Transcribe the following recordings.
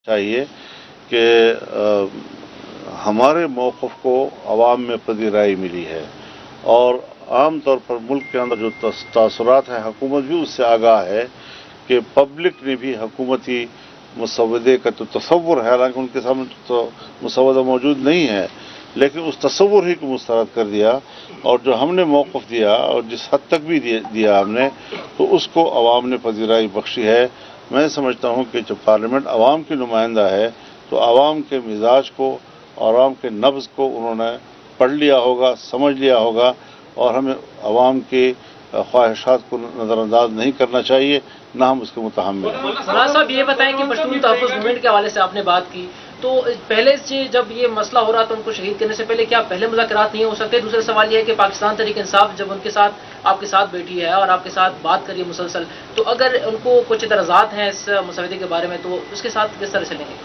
چاہیے کہ ہمارے موقف کو عوام میں پذیرائی ملی ہے اور عام طور پر ملک کے اندر جو تاثرات ہیں حکومت بھی اس سے آگاہ ہے کہ پبلک نے بھی حکومتی مسودے کا تو تصور ہے، حالانکہ ان کے سامنے تو مسودہ موجود نہیں ہے، لیکن اس تصور ہی کو مسترد کر دیا، اور جو ہم نے موقف دیا اور جس حد تک بھی دیا ہم نے، تو اس کو عوام نے پذیرائی بخشی ہے۔ میں سمجھتا ہوں کہ جب پارلیمنٹ عوام کی نمائندہ ہے تو عوام کے مزاج کو، عوام کے نبض کو انہوں نے پڑھ لیا ہوگا، سمجھ لیا ہوگا، اور ہمیں عوام کی خواہشات کو نظر انداز نہیں کرنا چاہیے، نہ ہم اس کے متحمل ہیں۔ مولانا صاحب یہ بتائیں کہ پشتون تحفظ موومنٹ کے حوالے سے آپ نے بات کی، تو پہلے سے جب یہ مسئلہ ہو رہا تھا ان کو شہید کرنے سے پہلے کیا پہلے مذاکرات نہیں ہو سکتے؟ دوسرا سوال یہ ہے کہ پاکستان تحریک انصاف جب ان کے ساتھ آپ کے ساتھ بیٹھی ہے اور آپ کے ساتھ بات کری مسلسل، تو اگر ان کو کچھ اعتراضات ہیں اس مسودے کے بارے میں تو اس کے ساتھ کس طرح چلیں گے؟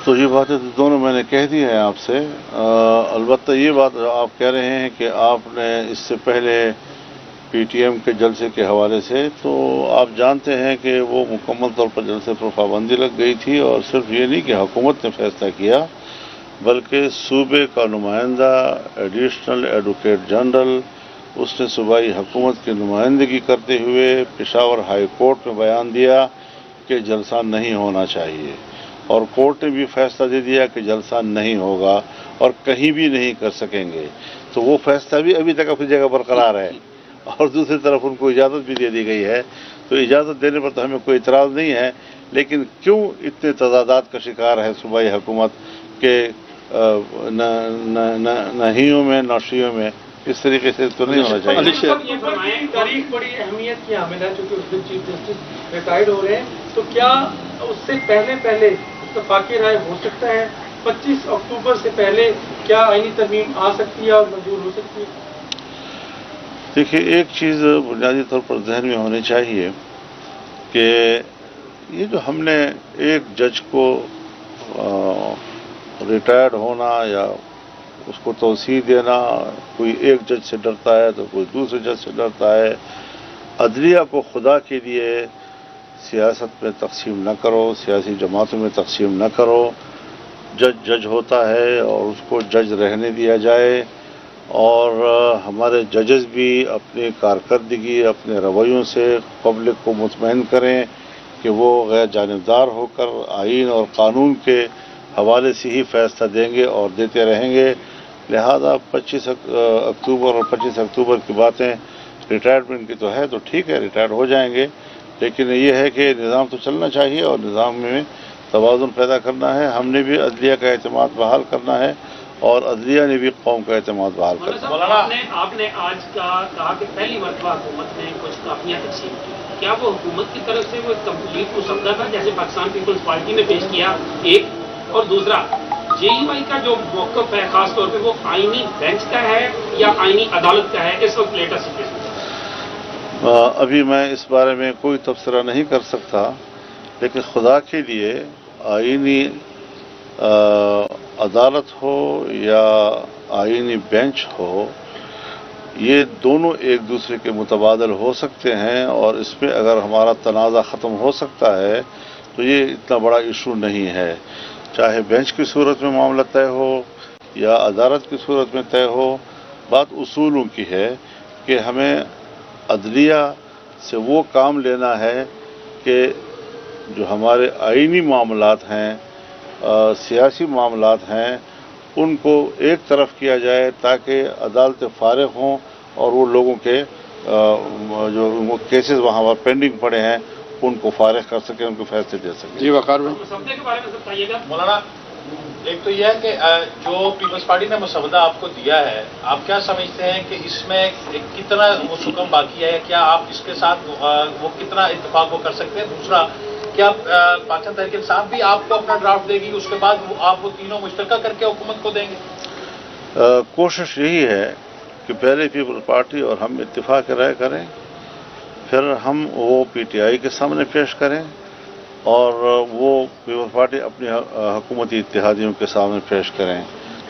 تو یہ باتیں تو دونوں میں نے کہہ دی ہیں آپ سے، البتہ یہ بات آپ کہہ رہے ہیں کہ آپ نے اس سے پہلے پی ٹی ایم کے جلسے کے حوالے سے، تو آپ جانتے ہیں کہ وہ مکمل طور پر جلسے پر پابندی لگ گئی تھی، اور صرف یہ نہیں کہ حکومت نے فیصلہ کیا بلکہ صوبے کا نمائندہ ایڈیشنل ایڈوکیٹ جنرل، اس نے صوبائی حکومت کی نمائندگی کرتے ہوئے پشاور ہائی کورٹ میں بیان دیا کہ جلسہ نہیں ہونا چاہیے، اور کورٹ نے بھی فیصلہ دے دیا کہ جلسہ نہیں ہوگا اور کہیں بھی نہیں کر سکیں گے۔ تو وہ فیصلہ بھی ابھی تک اپنی جگہ برقرار ہے، اور دوسری طرف ان کو اجازت بھی دے دی گئی ہے، تو اجازت دینے پر تو ہمیں کوئی اعتراض نہیں ہے، لیکن کیوں اتنے تضادات کا شکار ہے صوبائی حکومت کہ نہ ہیوں میں نہ شیوں میں؟ اس طریقے سے تو نہیں ہونا چاہیے۔ تاریخ بڑی اہمیت کی حامل ہے، چونکہ اس میں چیف جسٹس ریٹائرڈ ہو رہے ہیں، تو کیا اس سے پہلے اتفاقی رائے ہو سکتا ہے؟ 25 اکتوبر سے پہلے کیا آئینی ترمیم آ سکتی ہے اور منظور ہو سکتی ہے؟ دیکھیے، ایک چیز بنیادی طور پر ذہن میں ہونی چاہیے کہ یہ جو ہم نے ایک جج کو ریٹائرڈ ہونا یا اس کو توسیع دینا، کوئی ایک جج سے ڈرتا ہے تو کوئی دوسرے جج سے ڈرتا ہے، عدلیہ کو خدا کے لیے سیاست میں تقسیم نہ کرو، سیاسی جماعتوں میں تقسیم نہ کرو، جج ہوتا ہے اور اس کو جج رہنے دیا جائے، اور ہمارے ججز بھی اپنی کارکردگی، اپنے رویوں سے پبلک کو مطمئن کریں کہ وہ غیر جانبدار ہو کر آئین اور قانون کے حوالے سے ہی فیصلہ دیں گے اور دیتے رہیں گے۔ لہذا 25 اکتوبر اور 25 اکتوبر کی باتیں ریٹائرمنٹ کی تو ہے، تو ٹھیک ہے، ریٹائر ہو جائیں گے، لیکن یہ ہے کہ نظام تو چلنا چاہیے اور نظام میں توازن پیدا کرنا ہے۔ ہم نے بھی عدلیہ کا اعتماد بحال کرنا ہے اور عدلیہ نے بھی قوم کا اعتماد بحال کرنا ہے۔ آپ نے آج کہا کہ پہلی مرتبہ حکومت نے کچھ کاپیاں تقسیم کی، کیا وہ حکومت کی طرف سے وہ کمپلیٹ مسودہ تھا جیسے پاکستان پیپلز پارٹی نے پیش کیا؟ ایک، اور دوسرا جے یو آئی کا جو موقف ہے خاص طور پہ وہ آئینی بینچ کا ہے یا آئینی عدالت کا ہے اس وقت لیٹسٹ سچویشن؟ ابھی میں اس بارے میں کوئی تبصرہ نہیں کر سکتا، لیکن خدا کے لیے آئینی عدالت ہو یا آئینی بینچ ہو، یہ دونوں ایک دوسرے کے متبادل ہو سکتے ہیں، اور اس میں اگر ہمارا تنازع ختم ہو سکتا ہے تو یہ اتنا بڑا ایشو نہیں ہے، چاہے بینچ کی صورت میں معاملہ طے ہو یا عدالت کی صورت میں طے ہو۔ بات اصولوں کی ہے کہ ہمیں عدلیہ سے وہ کام لینا ہے کہ جو ہمارے آئینی معاملات ہیں، سیاسی معاملات ہیں، ان کو ایک طرف کیا جائے تاکہ عدالتیں فارغ ہوں اور وہ لوگوں کے جو کیسز وہاں پر پینڈنگ پڑے ہیں ان کو فارغ کر سکیں، ان کو فیصلے دے سکیں۔ جی وقار بھائی، مسودے کے بارے میں بتائیے گا مولانا۔ ایک تو یہ ہے کہ جو پیپلز پارٹی نے مسودہ آپ کو دیا ہے، آپ کیا سمجھتے ہیں کہ اس میں کتنا وہ سکم باقی ہے؟ کیا آپ اس کے ساتھ وہ کتنا اتفاق وہ کر سکتے ہیں؟ دوسرا، کیا پاکستان تحریک انصاف بھی آپ کو اپنا ڈرافٹ دے گی، اس کے بعد آپ وہ تینوں مشترکہ کر کے حکومت کو دیں گے؟ کوشش یہی ہے کہ پہلے پیپل پارٹی اور ہم اتفاق رائے کریں، پھر ہم وہ پی ٹی آئی کے سامنے پیش کریں، اور وہ پیپل پارٹی اپنی حکومتی اتحادیوں کے سامنے پیش کریں۔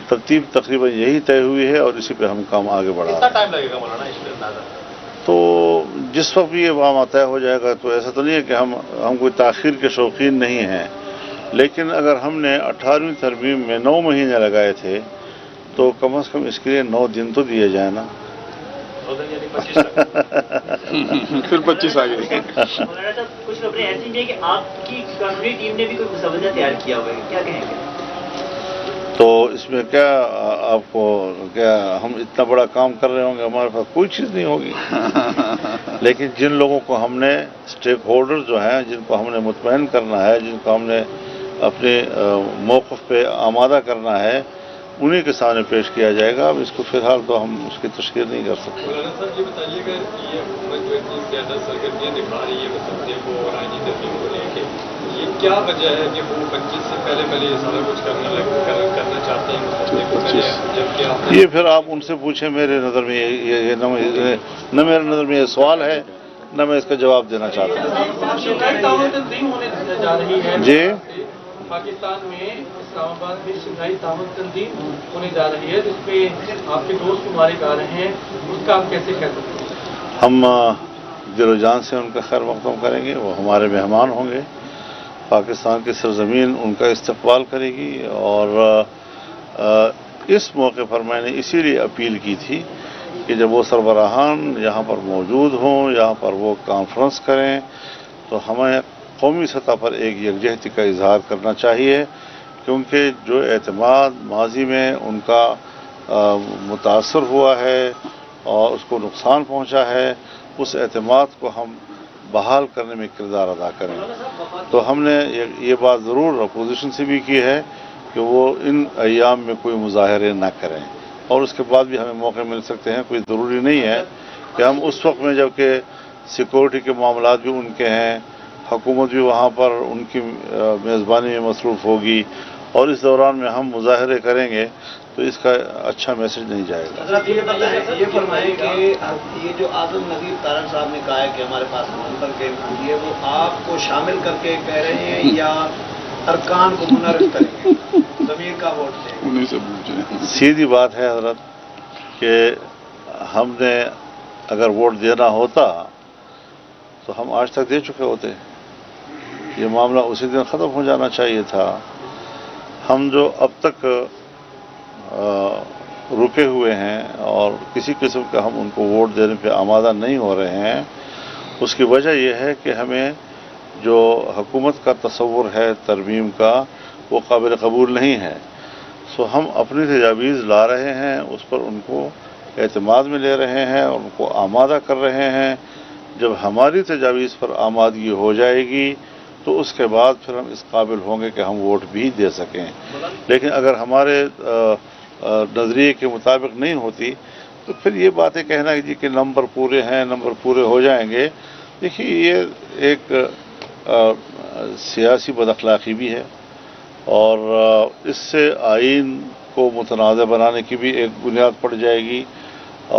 ترتیب تقریباً یہی طے ہوئی ہے اور اسی پہ ہم کام آگے بڑھا رہے ہیں۔ کتنا ٹائم لگے گا مولانا اس پہ اندازہ؟ تو جس وقت بھی یہ معاملہ طے ہو جائے گا، تو ایسا تو نہیں ہے کہ ہم کوئی تاخیر کے شوقین نہیں ہیں، لیکن اگر ہم نے 18ویں ترمیم میں 9 مہینے لگائے تھے تو کم از کم اس کے لیے 9 دن تو دیے جائیں نا. پھر 25 آ گئے. مولانا صاحب کچھ خبریں ایسی بھی ہیں کہ آپ کی کانگریس ٹیم نے بھی کوئی مسودہ تیار کیا ہوا ہے، کیا کہیں گے؟ تو اس میں کیا آپ کو کیا ہم اتنا بڑا کام کر رہے ہوں گے، ہمارے پاس کوئی چیز نہیں ہوگی. لیکن جن لوگوں کو ہم نے اسٹیک ہولڈر جو ہیں، جن کو ہم نے مطمئن کرنا ہے، جن کو ہم نے اپنے موقف پہ آمادہ کرنا ہے، انہی کے سامنے پیش کیا جائے گا. اب اس کو فی الحال تو ہم اس کی تشکیل نہیں کر سکتے. مولانا صاحب یہ بتائیے کہ یہ حکومت جو اتنی زیادہ سرگرمیاں دکھا رہی ہے مسودے کو اور آئینی ترمیم کو لے کے، یہ کیا وجہ ہے کہ وہ 25 سے پہلے یہ سارا کچھ کرنا چاہتے ہیں مسودے کو پہلے، جبکہ آپ یہ پھر آپ ان سے پوچھیں. میرے نظر میں یہ نہ میرے نظر میں یہ سوال ہے، نہ میں اس کا جواب دینا چاہتا ہوں. شنگھائی تعاون تنظیم ہونے جا رہی ہے جی پاکستان میں، اسلام آباد میں شنگھائی تعاون تنظیم ہونے جا رہی ہے، جس پہ آپ کے دوست ممالک آ رہے ہیں، اس کا آپ کیسے کہہ سکتے ہیں؟ ہم دل و جان سے ان کا خیر مقدم کریں گے. وہ ہمارے مہمان ہوں گے. پاکستان کی سرزمین ان کا استقبال کرے گی. اور اس موقع پر میں نے اسی لیے اپیل کی تھی کہ جب وہ سربراہان یہاں پر موجود ہوں، یہاں پر وہ کانفرنس کریں، تو ہمیں قومی سطح پر ایک یکجہتی کا اظہار کرنا چاہیے. کیونکہ جو اعتماد ماضی میں ان کا متاثر ہوا ہے اور اس کو نقصان پہنچا ہے، اس اعتماد کو ہم بحال کرنے میں کردار ادا کریں. تو ہم نے یہ بات ضرور اپوزیشن سے بھی کی ہے کہ وہ ان ایام میں کوئی مظاہرے نہ کریں، اور اس کے بعد بھی ہمیں موقع مل سکتے ہیں. کوئی ضروری نہیں ہے کہ ہم اس وقت میں، جبکہ سیکورٹی کے معاملات بھی ان کے ہیں، حکومت بھی وہاں پر ان کی میزبانی میں مصروف ہوگی، اور اس دوران میں ہم مظاہرے کریں گے تو اس کا اچھا میسج نہیں جائے گا. حضرت یہ فرمائیں کہ یہ جو اعظم نذیر تارڑ صاحب نے کہا ہے کہ ہمارے پاس منتر کے یہ وہ آپ کو شامل کر کے کہہ رہے ہیں یا ارکان کو منعرف کریں گے؟ ضمیر کا ووٹ دیں. انہیں سے پوچھیں. سیدھی بات ہے حضرت کہ ہم نے اگر ووٹ دینا ہوتا تو ہم آج تک دے چکے ہوتے. یہ معاملہ اسی دن ختم ہو جانا چاہیے تھا. ہم جو اب تک رکے ہوئے ہیں اور کسی قسم کا ہم ان کو ووٹ دینے پہ آمادہ نہیں ہو رہے ہیں، اس کی وجہ یہ ہے کہ ہمیں جو حکومت کا تصور ہے ترمیم کا، وہ قابل قبول نہیں ہے. سو ہم اپنی تجاویز لا رہے ہیں، اس پر ان کو اعتماد میں لے رہے ہیں اور ان کو آمادہ کر رہے ہیں. جب ہماری تجاویز پر آمادگی ہو جائے گی تو اس کے بعد پھر ہم اس قابل ہوں گے کہ ہم ووٹ بھی دے سکیں. لیکن اگر ہمارے نظریے کے مطابق نہیں ہوتی تو پھر یہ باتیں کہنا جی کہ نمبر پورے ہیں، نمبر پورے ہو جائیں گے. دیکھیے یہ ایک سیاسی بد اخلاقی بھی ہے، اور اس سے آئین کو متنازع بنانے کی بھی ایک بنیاد پڑ جائے گی.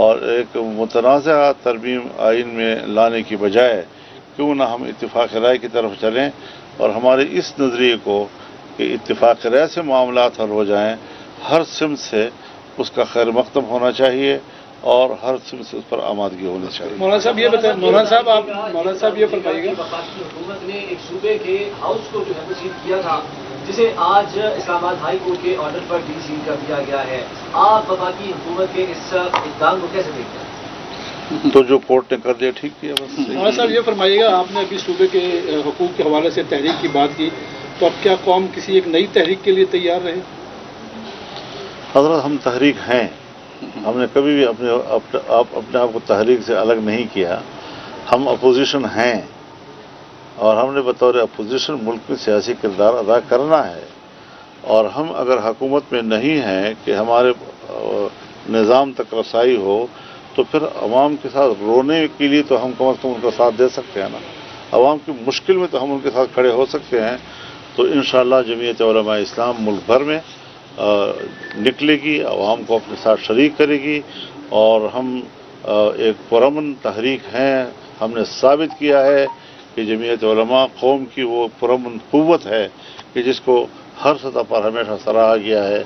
اور ایک متنازع ترمیم آئین میں لانے کی بجائے کیوں نہ ہم اتفاق رائے کی طرف چلیں اور ہمارے اس نظریے کو کہ اتفاق رائے سے معاملات حل ہو جائیں. ہر سمت سے اس کا خیر مقدم ہونا چاہیے اور ہر سمت سے اس پر آمادگی ہونی چاہیے. مولانا صاحب یہ بتائیں، مولانا صاحب یہ فرمائیے گا. وفاقی حکومت نے ایک صوبے کے ہاؤس کو جو ہے تسلیم کیا تھا، جسے آج اسلام آباد ہائی کورٹ کے آرڈر پر ڈی سیل کر دیا گیا ہے. آپ وفاقی حکومت کے اس اقدام کو کیسے دیکھتے ہیں؟ تو جو کورٹ نے کر دیا ٹھیک کیا بس. مولانا صاحب یہ فرمائیے گا، آپ نے ابھی صوبے کے حقوق کے حوالے سے تحریک کی بات کی، تو اب کیا قوم کسی ایک نئی تحریک کے لیے تیار رہے؟ حضرت ہم تحریک ہیں. ہم نے کبھی بھی اپنے آپ کو تحریک سے الگ نہیں کیا. ہم اپوزیشن ہیں اور ہم نے بطور اپوزیشن ملک میں سیاسی کردار ادا کرنا ہے. اور ہم اگر حکومت میں نہیں ہیں کہ ہمارے نظام تک رسائی ہو تو پھر عوام کے ساتھ رونے کے لیے تو ہم کم از کم ان کا ساتھ دے سکتے ہیں نا. عوام کی مشکل میں تو ہم ان کے ساتھ کھڑے ہو سکتے ہیں. تو انشاءاللہ جمعیت علماء اسلام ملک بھر میں نکلے گی، عوام کو اپنے ساتھ شریک کرے گی، اور ہم ایک پرامن تحریک ہیں. ہم نے ثابت کیا ہے کہ جمعیت علماء قوم کی وہ پرامن قوت ہے کہ جس کو ہر سطح پر ہمیشہ سراہا گیا ہے،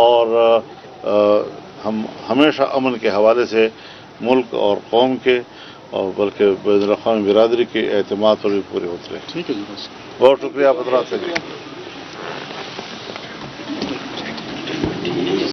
اور ہم ہمیشہ امن کے حوالے سے ملک اور قوم کے اور بلکہ بین الاقوامی برادری کے اعتماد پر بھی پورے ہوتے رہے. ٹھیک ہے جی، بس بہت شکریہ آپ حضرات سے.